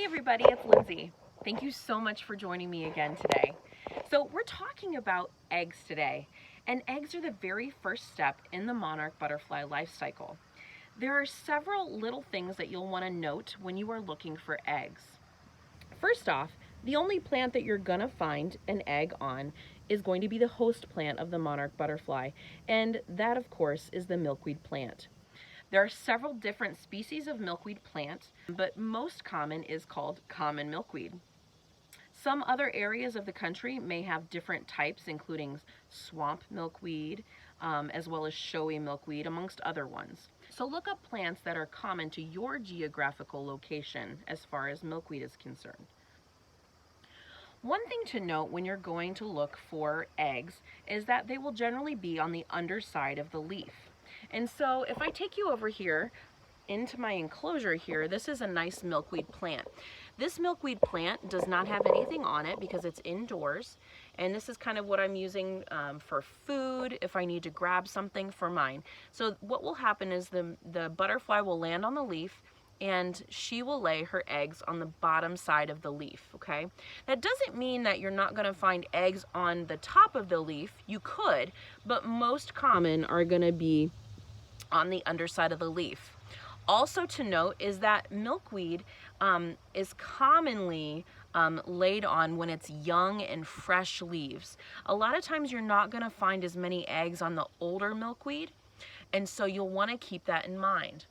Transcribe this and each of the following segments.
Hey everybody, it's Lindsay. Thank you so much for joining me again today. So we're talking about eggs today, and eggs are the very first step in the monarch butterfly life cycle. There are several little things that you'll want to note when you are looking for eggs. First off, the only plant that you're gonna find an egg on is going to be the host plant of the monarch butterfly, and that of course is the milkweed plant. There are several different species of milkweed plant, but most common is called common milkweed. Some other areas of the country may have different types, including swamp milkweed, as well as showy milkweed, amongst other ones. So look up plants that are common to your geographical location as far as milkweed is concerned. One thing to note when you're going to look for eggs is that they will generally be on the underside of the leaf. And so if I take you over here into my enclosure here, this is a nice milkweed plant. This milkweed plant does not have anything on it because it's indoors, and this is kind of what I'm using for food if I need to grab something for mine. So what will happen is the butterfly will land on the leaf, and she will lay her eggs on the bottom side of the leaf, okay? That doesn't mean that you're not gonna find eggs on the top of the leaf. You could, but most common are gonna be on the underside of the leaf. Also to note is that milkweed is commonly laid on when it's young and fresh leaves. A lot of times you're not gonna find as many eggs on the older milkweed, and so you'll wanna keep that in mind.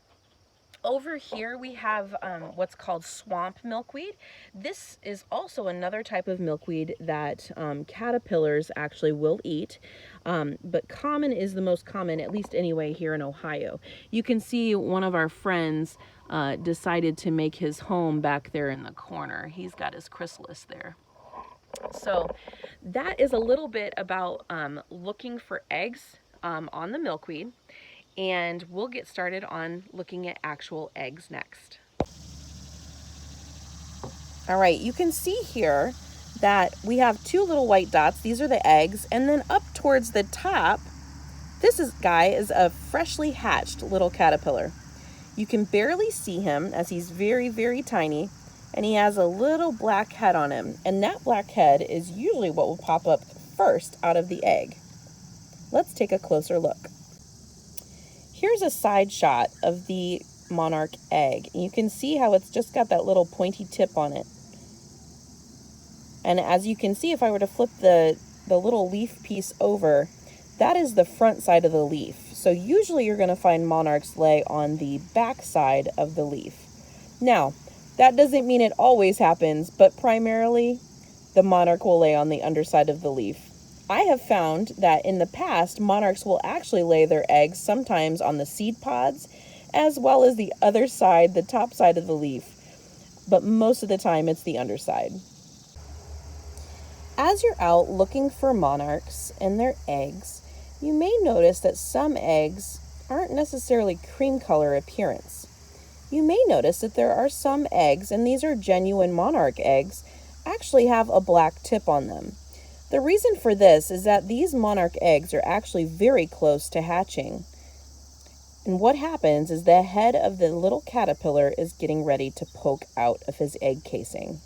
Over here we have what's called swamp milkweed. This is also another type of milkweed that caterpillars actually will eat, but common is the most common, at least anyway here in Ohio. You can see one of our friends decided to make his home back there in the corner. He's got his chrysalis there. So that is a little bit about looking for eggs on the milkweed. And we'll get started on looking at actual eggs next. All right, you can see here that we have two little white dots. These are the eggs, and then up towards the top, guy is a freshly hatched little caterpillar. You can barely see him as he's very, very tiny, and he has a little black head on him, and that black head is usually what will pop up first out of the egg. Let's take a closer look. Here's a side shot of the monarch egg. You can see how it's just got that little pointy tip on it. And as you can see, if I were to flip the little leaf piece over, that is the front side of the leaf. So usually you're going to find monarchs lay on the back side of the leaf. Now, that doesn't mean it always happens, but primarily the monarch will lay on the underside of the leaf. I have found that in the past, monarchs will actually lay their eggs sometimes on the seed pods, as well as the other side, the top side of the leaf, but most of the time it's the underside. As you're out looking for monarchs and their eggs, you may notice that some eggs aren't necessarily cream color appearance. You may notice that there are some eggs, and these are genuine monarch eggs, actually have a black tip on them. The reason for this is that these monarch eggs are actually very close to hatching. And what happens is the head of the little caterpillar is getting ready to poke out of his egg casing.